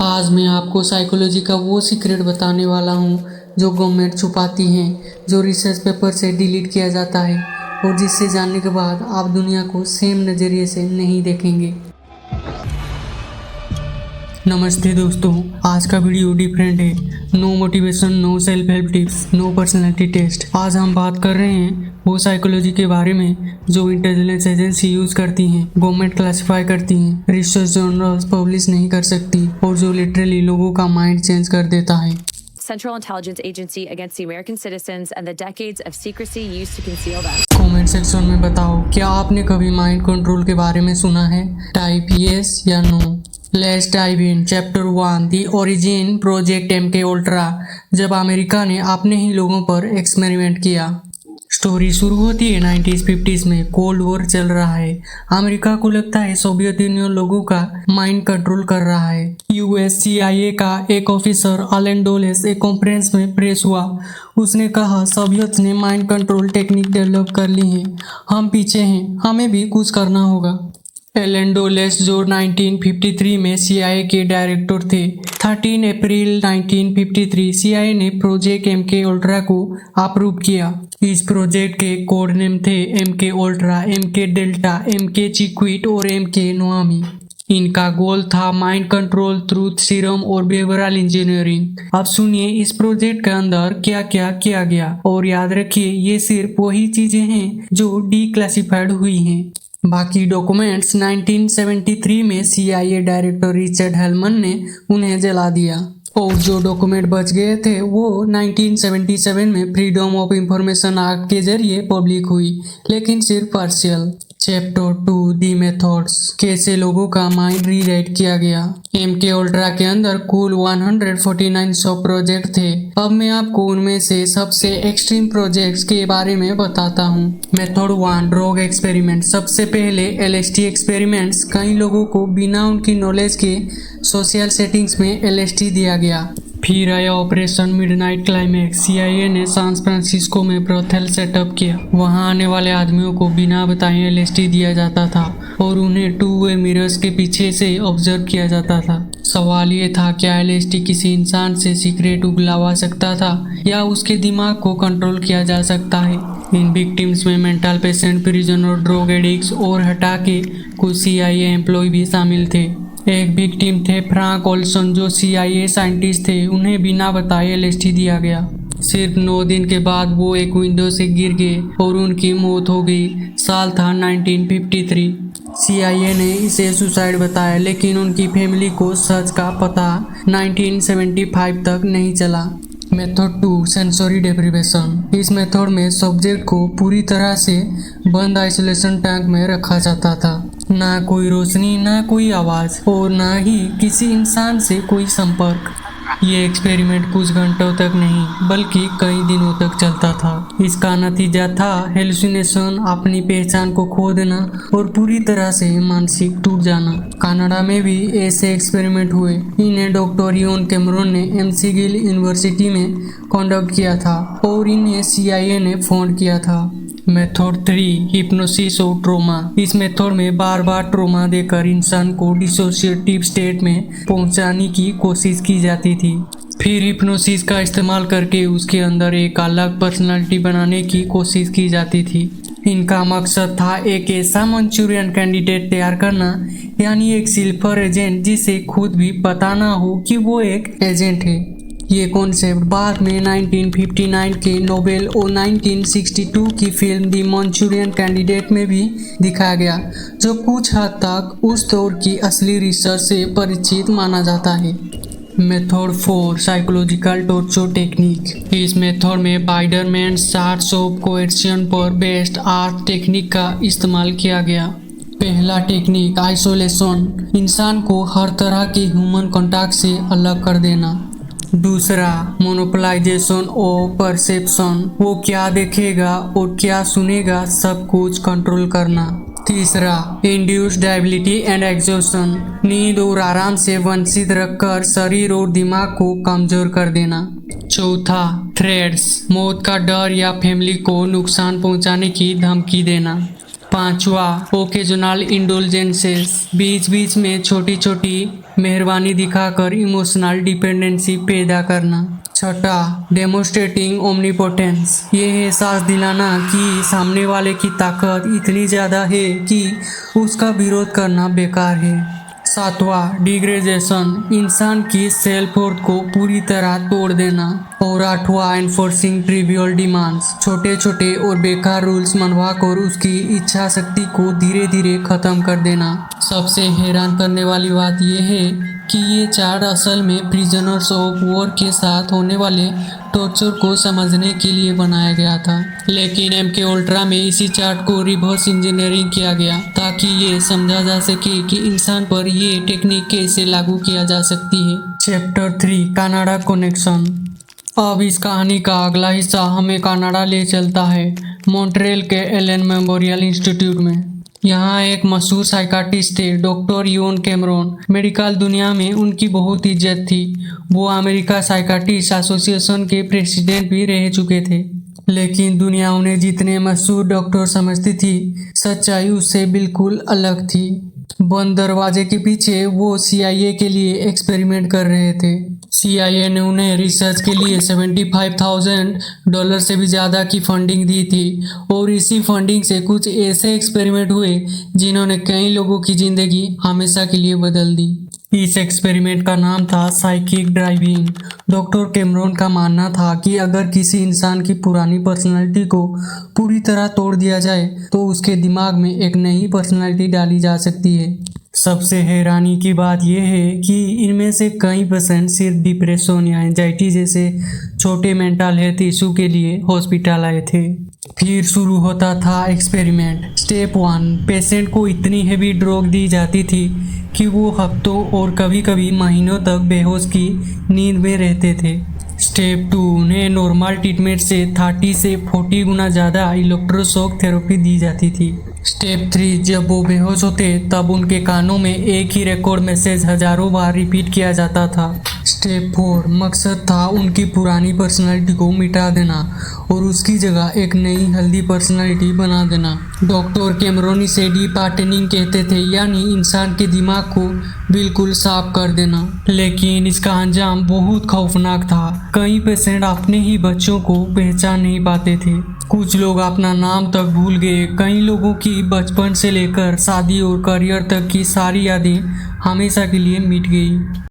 आज मैं आपको साइकोलॉजी का वो सीक्रेट बताने वाला हूँ जो गवर्नमेंट छुपाती है, जो रिसर्च पेपर से डिलीट किया जाता है और जिससे जानने के बाद आप दुनिया को सेम नज़रिए से नहीं देखेंगे। नमस्ते दोस्तों, आज का वीडियो डिफरेंट है। No motivation, no self help tips, no personality test. आज हम बात कर रहे हैं वो साइकोलॉजी के बारे में जो इंटेलिजेंस एजेंसी यूज करती हैं, गवर्नमेंट क्लासिफाई करती हैं, रिसर्च जर्नल्स पब्लिश नहीं कर सकती और जो लिटरली लोगों का माइंड चेंज कर देता है। Central Intelligence Agency against the American citizens and the decades of secrecy used to conceal them. Comment section में बताओ, क्या आपने कभी माइंड कंट्रोल के बारे में सुना है? टाइप यस या no. Let's dive in. Chapter 1, the origin project MK ultra. जब अमेरिका ने अपने ही लोगों पर एक्सपेरिमेंट किया। स्टोरी शुरू होती है 1950s में। कोल्ड वॉर चल रहा है। अमेरिका को लगता है सोवियत यूनियन लोगों का माइंड कंट्रोल कर रहा है। CIA का एक ऑफिसर अलेन डोलेस एक कॉन्फ्रेंस में प्रेस हुआ। उसने कहा, सोवियत ने माइंड कंट्रोल टेक्निक डेवलप कर ली है, हम पीछे हैं, हमें भी कुछ करना होगा। एलेन डोलेस जो 1953 में CIA के डायरेक्टर थे। 13 अप्रैल 1953 CIA ने प्रोजेक्ट MK अल्ट्रा को अप्रूव किया। इस प्रोजेक्ट के कोड नेम थे MK ultra, MK delta, MK चिक्विट और MK नोआमी। इनका गोल था माइंड कंट्रोल, ट्रूथ सीरम और बिहेवियरल इंजीनियरिंग। अब सुनिए इस प्रोजेक्ट के अंदर क्या क्या किया गया, और याद रखिए ये सिर्फ वही चीजें हैं जो डीक्लासिफाइड हुई हैं। बाकी डॉक्यूमेंट्स 1973 में CIA डायरेक्टर रिचर्ड हेलमन ने उन्हें जला दिया, और जो डॉक्यूमेंट बच गए थे वो 1977 में फ्रीडम ऑफ इंफॉर्मेशन एक्ट के जरिए पब्लिक हुई, लेकिन सिर्फ पार्शियल। चैप्टर 2, दी मेथड्स। कैसे लोगों का माइंड रीराइट किया गया। MK अल्ट्रा के अंदर कुल 149 सब प्रोजेक्ट थे। अब मैं आपको उनमें से सबसे एक्सट्रीम प्रोजेक्ट्स के बारे में बताता हूँ। Method 1, drug experiment. सबसे पहले LSD एक्सपेरिमेंट्स। कई लोगों को बिना उनकी नॉलेज के सोशल सेटिंग्स में LSD दिया गया। फिर आया ऑपरेशन मिडनाइट क्लाइमैक्स। CIA ने सैन फ्रांसिस्को में ब्रोथेल सेटअप किया। वहां आने वाले आदमियों को बिना बताए LSD दिया जाता था और उन्हें 2-वे मिरर्स के पीछे से ऑब्जर्व किया जाता था। सवाल ये था, क्या LSD किसी इंसान से सीक्रेट उगलवा सकता था या उसके दिमाग को कंट्रोल किया जा सकता है। इन विक्टिम्स में mental patient, prisoner, drug addicts और हटा के कुछ CIA एम्प्लॉय भी शामिल थे। एक विक्टिम थे फ्रैंक ओल्सन जो CIA साइंटिस्ट थे। उन्हें बिना बताए LSD दिया गया। सिर्फ 9 दिन के बाद वो एक विंडो से गिर गए और उनकी मौत हो गई। साल था 1953। CIA ने इसे सुसाइड बताया, लेकिन उनकी फैमिली को सच का पता 1975 तक नहीं चला। Method 2, sensory deprivation. इस मेथड में सब्जेक्ट को पूरी तरह से बंद आइसोलेशन टैंक में रखा जाता था। ना कोई रोशनी, ना कोई आवाज और ना ही किसी इंसान से कोई संपर्क। ये एक्सपेरिमेंट कुछ घंटों तक नहीं बल्कि कई दिनों तक चलता था। इसका नतीजा था हेलुसिनेशन, अपनी पहचान को खो देना और पूरी तरह से मानसिक टूट जाना। कनाडा में भी ऐसे एक्सपेरिमेंट हुए। इन्हें डॉक्टर इवन कैमरन ने McGill यूनिवर्सिटी में कंडक्ट किया था और इन्हें CIA ने फंड किया था। मेथड 3, हिप्नोसिस और ट्रोमा। इस मेथड में बार बार ट्रोमा देकर इंसान को डिसोसिएटिव स्टेट में पहुंचाने की कोशिश की जाती थी। फिर हिप्नोसिस का इस्तेमाल करके उसके अंदर एक अलग पर्सनालिटी बनाने की कोशिश की जाती थी। इनका मकसद था एक ऐसा मंचूरियन कैंडिडेट तैयार करना, यानी एक स्लीपर एजेंट जिसे खुद भी पता ना हो कि वो एक एजेंट है। ये कॉन्सेप्ट बाद में 1959 के नोबेल और 1962 की फिल्म दी मंचूरियन कैंडिडेट में भी दिखाया गया, जो कुछ हद तक उस दौर की असली रिसर्च से परिचित माना जाता है। Method 4, psychological torture technique. इस मेथड में बाइडरमैन चार्ट्स ऑफ कोएर्शन पर बेस्ड आर्ट टेक्निक का इस्तेमाल किया गया। पहला टेक्निक, आइसोलेशन, इंसान को हर तरह के ह्यूमन कॉन्टैक्ट से अलग कर देना। दूसरा, मोनोपोलाइजेशन और परसेप्शन, वो क्या देखेगा और क्या सुनेगा सब कुछ कंट्रोल करना। तीसरा, इंड्यूस्ड एबिलिटी एंड एग्जॉशन, नींद और आराम से वंचित रखकर शरीर और दिमाग को कमजोर कर देना। चौथा, थ्रेट्स, मौत का डर या फैमिली को नुकसान पहुंचाने की धमकी देना। पांचवा, ओकेजनल इंडोलजेंसेस, बीच बीच में छोटी छोटी मेहरबानी दिखाकर इमोशनल डिपेंडेंसी पैदा करना। छठा, डेमोस्ट्रेटिंग ओमनीपोटेंस, ये एहसास दिलाना कि सामने वाले की ताकत इतनी ज़्यादा है कि उसका विरोध करना बेकार है। सातवां, डिग्रेडेशन, इंसान की सेल्फ वर्थ को पूरी तरह तोड़ देना। और आठवां, एनफोर्सिंग ट्रिवियल डिमांड्स, छोटे छोटे और बेकार रूल्स मनवाकर उसकी इच्छा शक्ति को धीरे धीरे खत्म कर देना। सबसे हैरान करने वाली बात यह है कि ये चार्ट असल में प्रिजनर्स ऑफ वॉर के साथ होने वाले टॉर्चर को समझने के लिए बनाया गया था, लेकिन MK अल्ट्रा में इसी चार्ट को रिवर्स इंजीनियरिंग किया गया ताकि ये समझा जा सके कि इंसान पर ये टेक्निक कैसे लागू किया जा सकती है। Chapter 3, Canada connection. अब इस कहानी का अगला हिस्सा हमें कनाडा ले चलता है, मॉन्ट्रियल के एलन मेमोरियल इंस्टीट्यूट में। यहाँ एक मशहूर साइकाट्रिस्ट थे, डॉक्टर इवन कैमरॉन। मेडिकल दुनिया में उनकी बहुत इज्जत थी। वो अमेरिका साइकाट्रिस्ट एसोसिएशन के प्रेसिडेंट भी रह चुके थे, लेकिन दुनिया उन्हें जितने मशहूर डॉक्टर समझती थी, सच्चाई उससे बिल्कुल अलग थी। बंद दरवाजे के पीछे वो CIA के लिए एक्सपेरिमेंट कर रहे थे। CIA ने उन्हें रिसर्च के लिए $75,000 से भी ज़्यादा की फंडिंग दी थी, और इसी फंडिंग से कुछ ऐसे एक्सपेरिमेंट हुए जिन्होंने कई लोगों की ज़िंदगी हमेशा के लिए बदल दी। इस एक्सपेरिमेंट का नाम था साइकिक ड्राइविंग। डॉक्टर कैमरॉन का मानना था कि अगर किसी इंसान की पुरानी पर्सनालिटी को पूरी तरह तोड़ दिया जाए तो उसके दिमाग में एक नई पर्सनालिटी डाली जा सकती है। सबसे हैरानी की बात यह है कि इनमें से कई पेशेंट सिर्फ डिप्रेशन या एंजाइटी जैसे छोटे मेंटल हेल्थ इशू के लिए हॉस्पिटल आए थे। फिर शुरू होता था एक्सपेरिमेंट। स्टेप 1, पेशेंट को इतनी हेवी ड्रग दी जाती थी कि वो हफ्तों और कभी कभी महीनों तक बेहोश की नींद में रहते थे। स्टेप 2, उन्हें नॉर्मल ट्रीटमेंट से 30 से 40 गुना ज़्यादा इलेक्ट्रोशॉक थेरेपी दी जाती थी। स्टेप 3, जब वो बेहोश होते तब उनके कानों में एक ही रिकॉर्ड मैसेज हजारों बार रिपीट किया जाता था। स्टेप 4, मकसद था उनकी पुरानी पर्सनालिटी को मिटा देना और उसकी जगह एक नई हेल्दी पर्सनालिटी बना देना। डॉक्टर कैमरॉन इसे डीपार्टनिंग कहते थे, यानी इंसान के दिमाग को बिल्कुल साफ कर देना। लेकिन इसका अंजाम बहुत खौफनाक था। कई पेशेंट अपने ही बच्चों को पहचान नहीं पाते थे, कुछ लोग अपना नाम तक भूल गए, कई लोगों की बचपन से लेकर शादी और करियर तक की सारी यादें हमेशा के लिए मिट गई।